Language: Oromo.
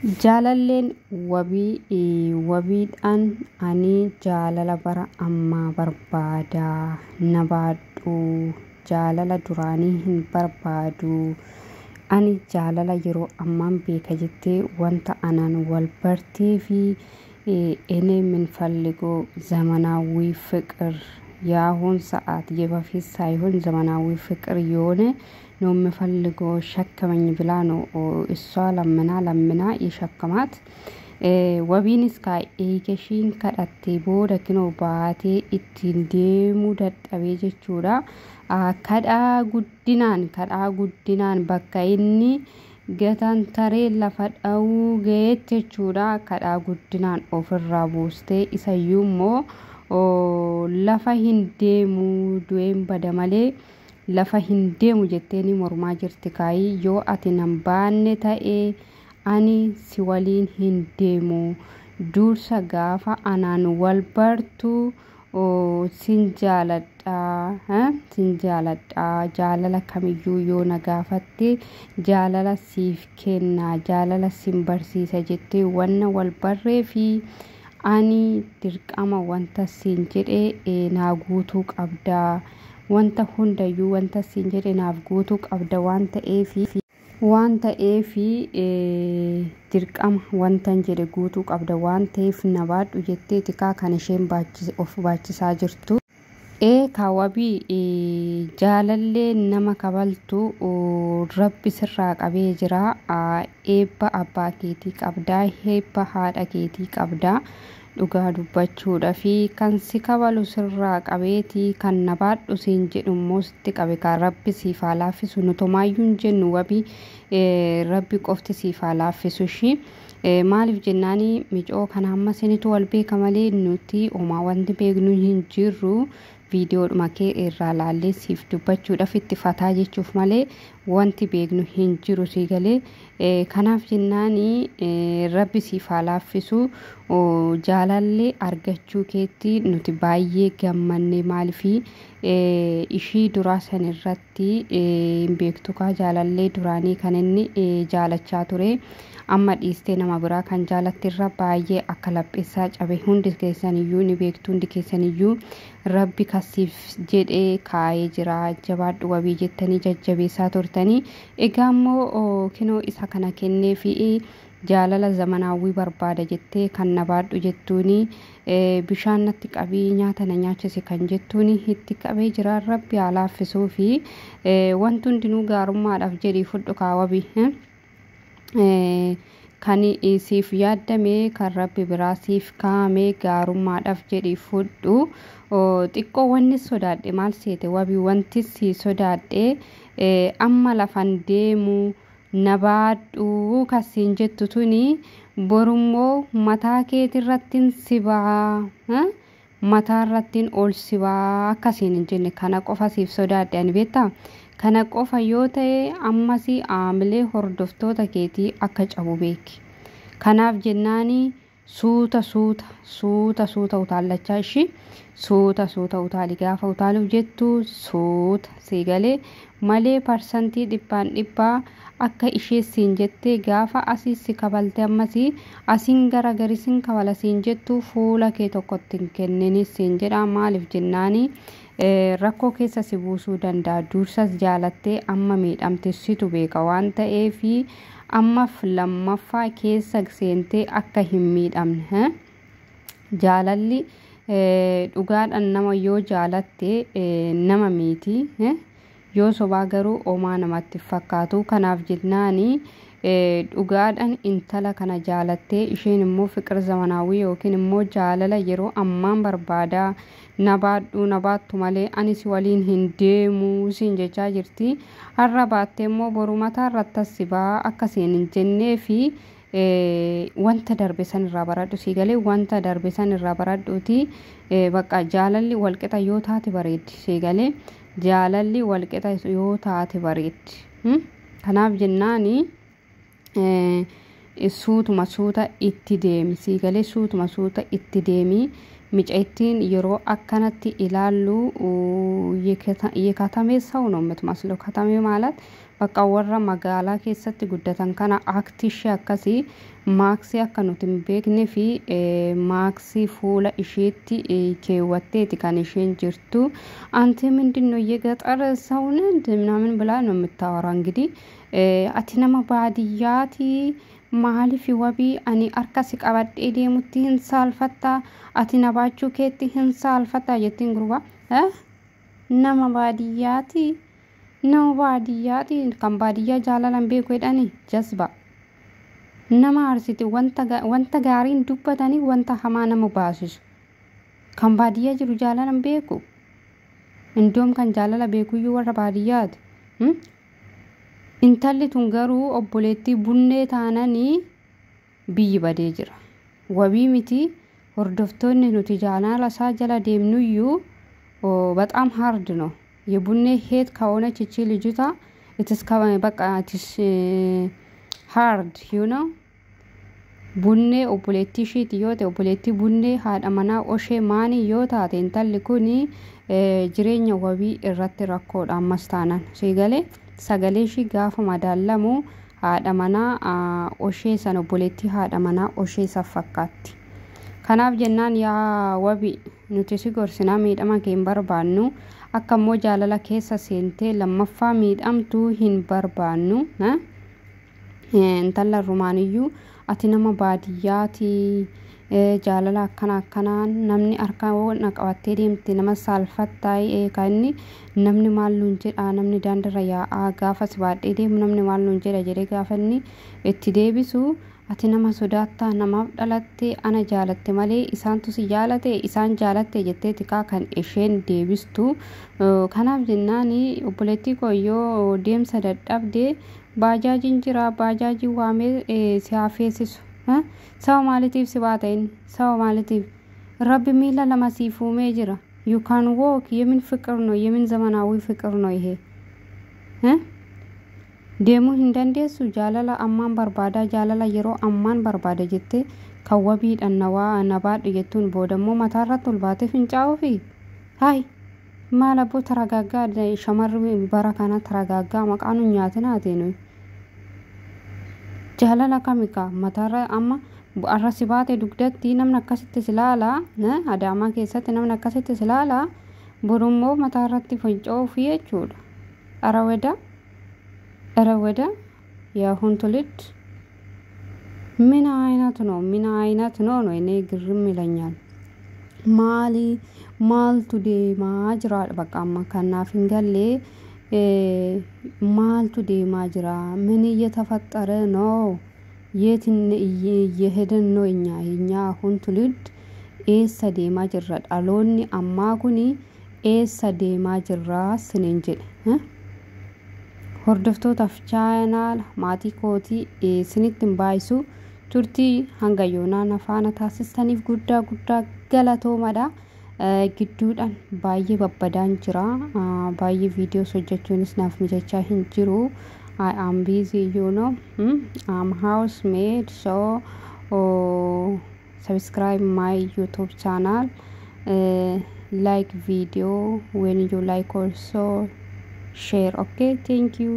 Jaalalleen wabiidhaan ani jaalala bara ammaa barbaada nabaadhu jaalala duraanii hin barbaadu ani jaalala yeroo ammaan beeka jettee wanta anaan wal bartee fi እኔ የምንፈልገው ዘመናዊ ፍቅር ያሁን ሰዓት የበፊት ሳይሆን ዘመናዊ ፍቅር የሆነ ነው የምፈልገው ሸከመኝ ብላ ነው እሷ ለምና የሸከማት ወቢንስ ከኤጌሽን ከዳቴ ቦደክኖ ባቴ ኢትንዴሙ ደጠቤ ጀቹራ ከዳ ጉዲናን በካይኒ ገታን ተሬ ለፈዳው ገየተቹራ ከዳ ጉዲናን ኦፍራ ቦስቴ ኢሳዩሞ ለፈ ሂንዴሙ ዱኤም በደማሌ ለፈ ሂንዴሙ ጀቴኒ ሞርማ ጅርቲካይ ዮ አቲናም ባኔ ታኤ አኒ ሲወሊን ሂንዴሙ ዱርሳ ጋፋ አናን ወልበርቱ sinjaaladha jaalala kamiyyuu yoo nagaafatte jaalala siif kenna jaalala simbarsiisa jettee wanna wal barree fi ani dirqama wanta siin jedhe naa guutuu qabda wanta hundayyuu wanta siin jedhe naaf guutuu qabda wanta eefi dirqama wanta jedhe guutuu qabda wanta eef nabaadhu jettee tikaa kan isheen baachisaa jirtu kawabi jaalalle nama kabaltu rabbi sirraa qabee jira eebba abbaa keetii qabda heebba haadha keetii qabda dhugaa dubbachuudha fi kan si kabalu sirraa qabeetii kan nabaadhu siin jedhummoo sitti qabe kan rabbi siif haa laaffisu nutumaayyuun jennu wabi rabbi qofti siif haa laaffisu shi maaliif jennaani micoo kana amma sinitu wal beeka malee nuti homaa wanti beeknu hin jirru viidiyoodhuma kee irraa laallee siif dubbachuudhaaf itti fataa jechuuf malee wanti beeknu hin jiru si galee kanaaf jennaani rabbi siif haa laaffisu jaalallee argachuu keetti nuti baay'ee gammanne maalifi ishii duraa san irratti beektu ka jaalallee duraanii kan inni jaalachaa ture amma dhiistee nama biraa kan jaalattirra baay'ee akka lapheessaa cabe hundi keessaniyyuu ni beektu hundi keessaniyyuu rabbi kasiif jedhee kaayee jira jabaadhu wabii jettanii jajjabeessaa turtanii egaa immoo kinoo isa kana kennee fi jaalala zamanaawii barbaada jettee kan nabaadhu jettuuni bishaan natti qabii nyaata na nyaachise kan jettuuni itti qabee jira rabbi haa laaffisuu fi wanti hundinuu gaarummaadhaaf jedhii fudhu kaawabii kan siif yaadame kan rabbi biraa siif kaame gaarummaadhaaf jedhii fudhu xiqqoo wanni sodaadhe maal seete wabii wanti si sodaadhe amma lafan deemu nabaadhu kasiin jettu tuni borummoo mataa keetirrattiin sibaa mataa irrattiin ol sibaa akkasiin hin jenne kana qofa siif sodaadhe ani beektaa kana qofa yoo ta'e ammasi aamilee hordoftoota keetii akka cabu beeki kanaaf jennaani suuta utaallachaa ishii suuta utaali gaafa utaaluuf jettu suuta siigalee malee parsantii dhibbaa akka ishee siin jettee gaafa asii si kabalte ammasi asiin garagarisin kabala siin jettu fuula kee tokkotti hin kennini siin jedha maaliif jennaani rakkoo keessa si buusuu danda'a dursas jaalattee amma miidhamte situ beeka waan ta'eefi ammaaf lammaffaa keessa seentee akka hin miidhamne jaalalli dhugaadhaan nama yoo jaalatte nama miti yoo sobaa garuu omaa namatti fakkaatu kanaaf jennaani dhugaadhaan intala kana jaalattee isheen immoo fiqir zamanaawii yookiin immoo jaalala yeroo ammaan barbaada nabaattu malee ani si waliin hin deemu siin jechaa jirti har'a baattee immoo boru mataa irratti sibaa akkasiin hin jennee fi wanta darbe san irraa baradhu si galee wanta darbe san irraa baradhuuti bakka jaalalli walqixa yoo taate bareeddi si galee jaalalli walqixa yoo taate bareeddi kanaaf jennaani suutuma suuta itti deemi siigalee suutuma suuta itti deemi micaittiin yeroo akkanatti ilaallu የከተሜ ሰው ነው የምትመስለው ከተሜ ማለት በቃ ወራ መጋላ keessatti guddatan kana aktish akkasi maaksi akka nuti beekne fi maaksi fuula isheetti keewwatteeti kan isheen jirtu አንተ ምንድነው የገጠር ሰው ነህ ምናምን ብላ ነው የምታወራው እንግዲህ አቲናማ ባዲያቲ ማሊፍ ወቢ አኒ አርካስ ቀባዴ ደሙቲ እንሳልፈታ አቲና ባቹ ከቲ እንሳልፈታ የቲን ግሩባ nama baadiyyaati nama baadiyyaati kan baadiyyaa jaalalan beeku jedhani jazba nama arsiti wanta gaariin dubbatanii wanta hamaa nama baasisu kan baadiyyaa jiru jaalalan beeku indoom kan jaalala beekuyyuu warra baadiyyaati intalli tun garuu obboleettii bunnee taananii biyyi badee jira wabii miti hordoftoonni nuti jaalala isaa jala deemnuyyuu በጣም ሃርድ ነው የቡኔ ሄት ከሆነች እቺ ልጅቷ እትስካባ በቃ እትስ ሃርድ you know ቡኔ ኦፖሌቲ ሺት ዮቴ ኦፖሌቲ ቡኔ ሃዳማና ኦሼ ማኒ ዮታቴ እንታልኩኒ ጅሬኛ ወቢ እራት ረኮድ አማስታናን ሲገሌ ሰገሌ ሺ ጋፋ ማዳለሙ ሃዳማና ኦሼ ሰነ ኦፖሌቲ ሃዳማና ኦሼ ሰፈካቲ kanaaf jennaan yaa wabi nuti si gorsina miidhama keen barbaannu akkammoo jaalala keessa seentee lammaffaa miidhamtuu hin barbaannu intala rumaaniyyuu ati nama baadiyyaati jaalala akkanaan namni arkaan qabattee deemte nama saalfattaay kanni namni maalluun jedha namni daandara yaa gaafa sibaadhee deemu namni maalluun jedha jedhee gaafanni itti deebisu ati nama sodaata nama dhalatte ana jaalatte malee isaantu si jaalate isaan jaalatte jettee tikaa kan isheen deebistu kanaaf jennaani obboleettii koyyoo deemsa dadhabde baajaajin jira baajaaji waamee si hafeesisu sawa maalitiif si baatayin sawa maalitiif rabbi miila lama siifuumee jira you can walk yemin ፍቅር ነው yemin ዘመናዊ ፍቅር ነው ይሄ deemu hindandeessu jaalala ammaan barbaada jaalala yeroo ammaan barbaada jette kawwabii dhannawa nabaadhu jettuun boodammoo mataarratti ulbaate fincaa'u fi hay maal abbo taragaggaa shamarri bara kana taragaggaa maqaan nyaatina ateenu jaalala kamika mataarra amma arrasi baate dugdatti namni akkasitti silaala adaama keessatti namni akkasitti silaala burummoo mataarratti fincaa'u fi jechuudha አረወዳ ያሁን ትልድ ምን አይነት ነው እኔ ግርም ይለኛል ማልቱ ዴማ ጅራ በቃ ማካናፍ እንገሌ ማልቱ ዴማ ጅራ ምን እየተፈጠረ ነው የትን እየሄደን ነው እኛ አሁን ትልድ ኤሰ ዴማ ጅራ ዳሎኒ አማኩኒ ኤሰ ዴማ ጅራ ስንንጀል hordoftoota channel maatii kooti sinittin baayisu turtii hanga yoonaa nafaana taasistaniif guddaa galatoomadha gidduudhaan baay'ee babbadaan jira baay'ee viidiyoos hojjechuunis naaf mijachaa hin jiru I am busy you know I'm housemaid so subscribe my YouTube channel like video when you like also share okay thank you